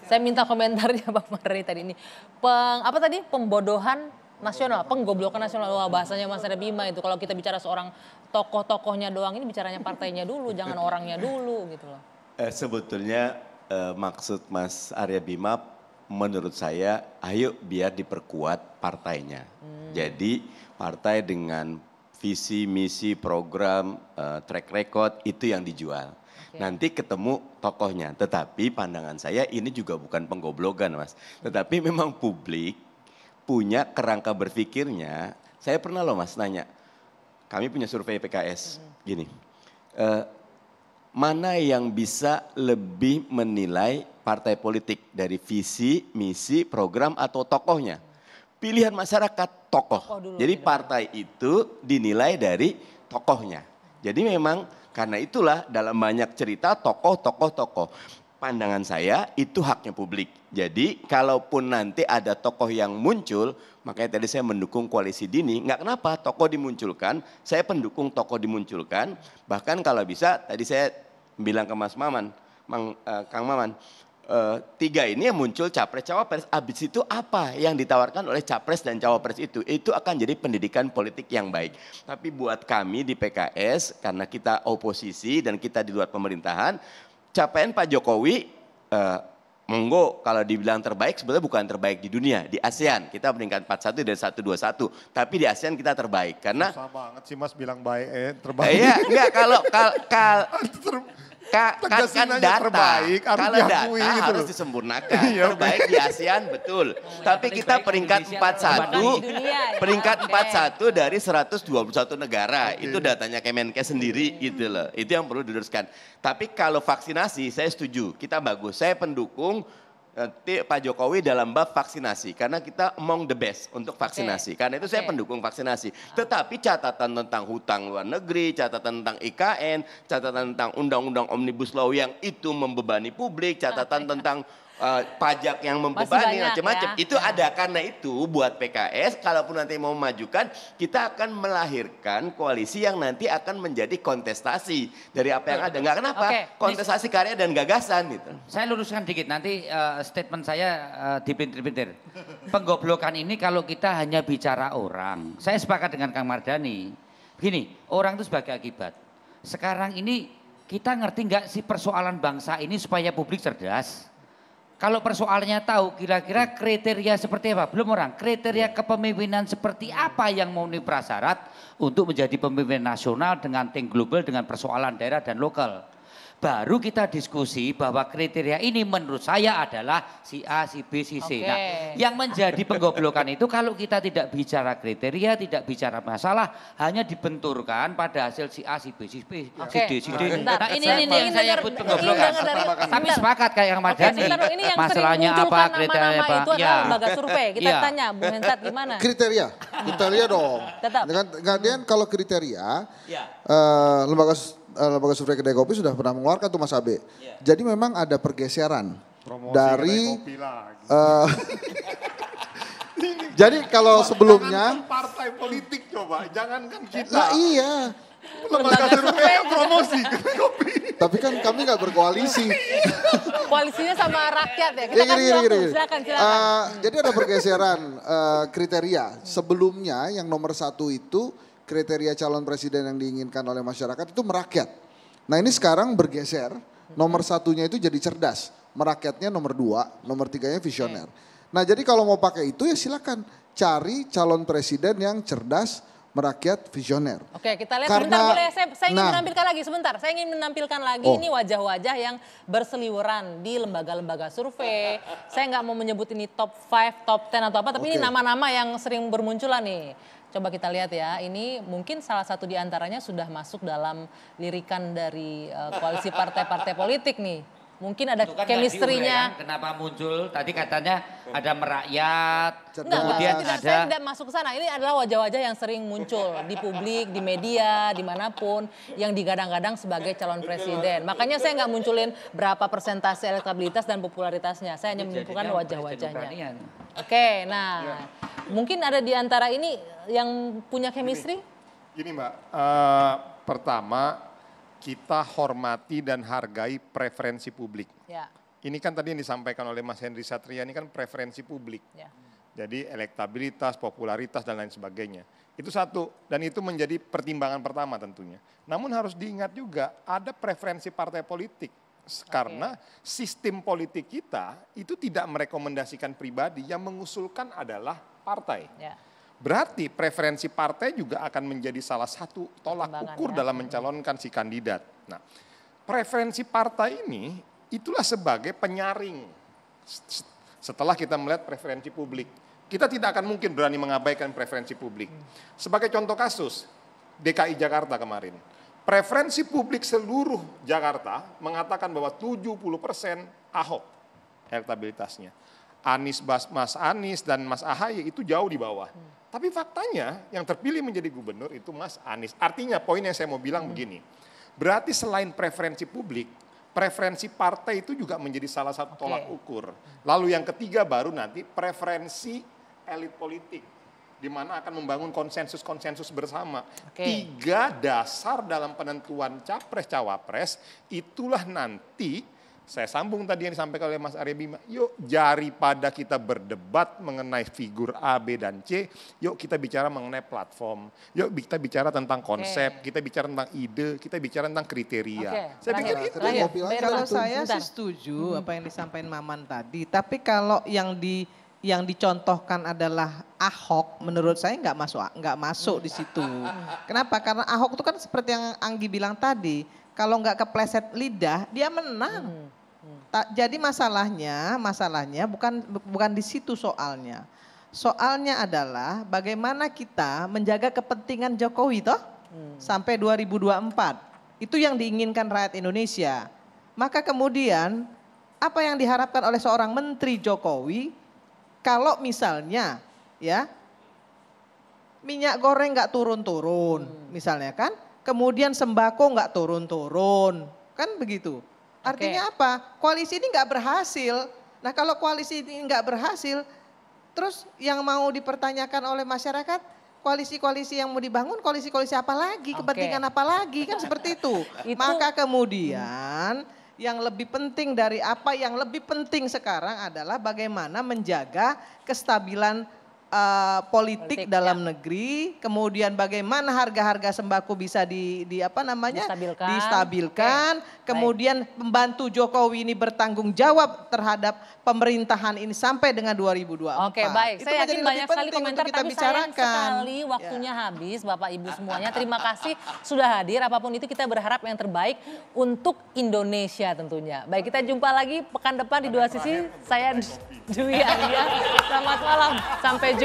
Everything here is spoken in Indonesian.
Saya minta komentarnya Bang Mardhani tadi ini. Apa tadi? Pembodohan nasional, penggoblokan nasional. Wah, bahasanya Mas Arya Bima itu. Kalau kita bicara seorang tokoh-tokohnya doang, ini bicaranya partainya dulu, jangan orangnya dulu gitu loh. Sebetulnya maksud Mas Arya Bima menurut saya ayo biar diperkuat partainya. Jadi partai dengan visi, misi, program, track record itu yang dijual. Nanti ketemu tokohnya, tetapi pandangan saya ini juga bukan penggoblogan Mas. Tetapi memang publik punya kerangka berpikirnya. Saya pernah loh Mas nanya, kami punya survei PKS gini. Mana yang bisa lebih menilai partai politik dari visi, misi, program atau tokohnya? Pilihan masyarakat tokoh. Jadi partai itu dinilai dari tokohnya. Jadi memang karena itulah dalam banyak cerita tokoh. Pandangan saya itu haknya publik. Jadi kalaupun nanti ada tokoh yang muncul, makanya tadi saya mendukung koalisi dini. Enggak kenapa tokoh dimunculkan, saya pendukung tokoh dimunculkan. Bahkan kalau bisa tadi saya bilang ke Mas Maman, Kang Maman, tiga ini yang muncul capres cawapres, habis itu apa yang ditawarkan oleh capres dan cawapres itu akan jadi pendidikan politik yang baik. Tapi buat kami di PKS karena kita oposisi dan kita di luar pemerintahan, capaian Pak Jokowi monggo kalau dibilang terbaik sebetulnya bukan terbaik di dunia, di ASEAN kita peringkat 41 dan 121, tapi di ASEAN kita terbaik karena susah banget sih Mas bilang baik terbaik. Iya, enggak kalau kan data, terbaik, kalau data gitu harus loh. disempurnakan. Terbaik di ASEAN betul. Tapi kita peringkat 41, peringkat 41 dari 121 negara. Itu datanya Kemenkes sendiri gitu loh. Itu yang perlu diluruskan. Tapi kalau vaksinasi saya setuju, kita bagus. Saya pendukung Pak Jokowi dalam bab vaksinasi karena kita among the best untuk vaksinasi. Karena itu saya pendukung vaksinasi. Tetapi catatan tentang hutang luar negeri, catatan tentang IKN, catatan tentang undang-undang Omnibus Law yang itu membebani publik, catatan tentang pajak yang membebani macam-macam. Itu ada karena itu buat PKS kalaupun nanti mau memajukan kita akan melahirkan koalisi yang nanti akan menjadi kontestasi dari apa yang ada. Enggak kenapa? Kontestasi karya dan gagasan gitu. Saya luruskan dikit nanti statement saya dipintir-pintir. Penggoblokan ini kalau kita hanya bicara orang. Saya sepakat dengan Kang Mardhani. Begini, orang itu sebagai akibat. Sekarang ini kita ngerti nggak sih persoalan bangsa ini supaya publik cerdas? Kalau persoalannya tahu kira-kira kriteria seperti apa? Belum orang, kriteria kepemimpinan seperti apa yang memenuhi prasyarat untuk menjadi pemimpin nasional dengan tingkat global dengan persoalan daerah dan lokal. Baru kita diskusi bahwa kriteria ini menurut saya adalah si A, si B, si C. Nah, yang menjadi penggoblokan itu kalau kita tidak bicara kriteria, tidak bicara masalah, hanya dibenturkan pada hasil si A, si B, si B, si D, si D. Nah ini yang saya sebut penggoblokan. Tapi sepakat kayak yang Mardhani. Masalahnya apa, kriteria apa. Itu adalah lembaga survei. Kita tanya Bu Hensat gimana? Kriteria dong. Tetap. Gantian kalau kriteria, lembaga survei Kedai Kopi sudah pernah mengeluarkan tuh Mas Abe. Jadi memang ada pergeseran dari jadi kalau sebelumnya partai politik coba, jangankan kita. Lah iya. Lembaga survei promosi Kedai Kopi. Tapi kan kami nggak berkoalisi. Koalisinya sama rakyat ya. Kita kasih waktu, silakan. Jadi ada pergeseran kriteria. Sebelumnya yang nomor 1 itu kriteria calon presiden yang diinginkan oleh masyarakat itu merakyat. Nah ini sekarang bergeser, nomor 1-nya itu jadi cerdas, merakyatnya nomor 2, nomor 3-nya visioner. Nah jadi kalau mau pakai itu ya silakan cari calon presiden yang cerdas, merakyat, visioner. Oke, kita lihat sebentar boleh saya ingin menampilkan lagi sebentar. Saya ingin menampilkan lagi ini wajah-wajah yang berseliweran di lembaga-lembaga survei. Saya nggak mau menyebut ini top 5, top 10 atau apa, tapi ini nama-nama yang sering bermunculan nih. Coba kita lihat ya, ini mungkin salah satu di antaranya sudah masuk dalam lirikan dari koalisi partai-partai politik nih. Mungkin ada chemistry-nya. Kan? Kenapa muncul? Tadi katanya ada merakyat, kemudian ada. Saya tidak masuk ke sana. Ini adalah wajah-wajah yang sering muncul di publik, di media, dimanapun yang digadang-gadang sebagai calon presiden. Makanya saya nggak munculin berapa persentase elektabilitas dan popularitasnya. Saya hanya menunjukkan wajah-wajahnya. Oke, nah mungkin ada di antara ini yang punya chemistry? Gini Mbak, pertama kita hormati dan hargai preferensi publik. Ya. ini kan tadi yang disampaikan oleh Mas Henry Satria ini kan preferensi publik. Ya. Jadi elektabilitas, popularitas dan lain sebagainya. Itu satu, dan itu menjadi pertimbangan pertama tentunya. Namun harus diingat juga ada preferensi partai politik. Karena sistem politik kita itu tidak merekomendasikan pribadi, yang mengusulkan adalah partai. Ya. Berarti preferensi partai juga akan menjadi salah satu tolak ukur dalam mencalonkan si kandidat. Nah, preferensi partai ini itulah sebagai penyaring setelah kita melihat preferensi publik. Kita tidak akan mungkin berani mengabaikan preferensi publik. Sebagai contoh kasus, DKI Jakarta kemarin. Preferensi publik seluruh Jakarta mengatakan bahwa 70% Ahok elektabilitasnya. Mas Anies dan Mas Ahaye itu jauh di bawah. Tapi faktanya yang terpilih menjadi gubernur itu Mas Anies. Artinya poin yang saya mau bilang begini. Berarti selain preferensi publik, preferensi partai itu juga menjadi salah satu tolak ukur. Lalu yang ketiga baru nanti preferensi elit politik, di mana akan membangun konsensus-konsensus bersama. 3 dasar dalam penentuan capres-cawapres, itulah nanti, saya sambung tadi yang disampaikan oleh Mas Arya Bima, yuk daripada kita berdebat mengenai figur A, B, dan C, yuk kita bicara mengenai platform, yuk kita bicara tentang konsep, kita bicara tentang ide, kita bicara tentang kriteria. Saya pikir itu. Kalau saya sih setuju apa yang disampaikan Maman tadi, tapi kalau yang dicontohkan adalah Ahok, menurut saya nggak masuk di situ. Kenapa? Karena Ahok itu kan seperti yang Anggi bilang tadi, kalau nggak kepleset lidah dia menang. Jadi masalahnya bukan di situ soalnya. Soalnya adalah bagaimana kita menjaga kepentingan Jokowi toh sampai 2024. Itu yang diinginkan rakyat Indonesia. Maka kemudian apa yang diharapkan oleh seorang menteri Jokowi? Kalau misalnya ya minyak goreng nggak turun-turun misalnya kan, kemudian sembako nggak turun-turun, kan begitu. Artinya apa? Koalisi ini nggak berhasil. Nah kalau koalisi ini nggak berhasil, terus yang mau dipertanyakan oleh masyarakat, koalisi-koalisi yang mau dibangun, koalisi-koalisi apa lagi, kepentingan apa lagi, kan seperti itu. Maka kemudian yang lebih penting dari apa yang lebih penting sekarang adalah bagaimana menjaga kestabilan politik dalam negeri, kemudian bagaimana harga-harga sembako bisa distabilkan, kemudian membantu Jokowi ini bertanggung jawab terhadap pemerintahan ini sampai dengan 2024. Oke, baik. Itu Saya yakin banyak sekali komentar, kita tapi bicarakan. sayang sekali waktunya habis, Bapak Ibu semuanya. Terima kasih sudah hadir. Apapun itu kita berharap yang terbaik untuk Indonesia tentunya. Baik, kita jumpa lagi pekan depan di Dua Sisi. Saya Dwi Arya. Selamat malam, sampai jumpa.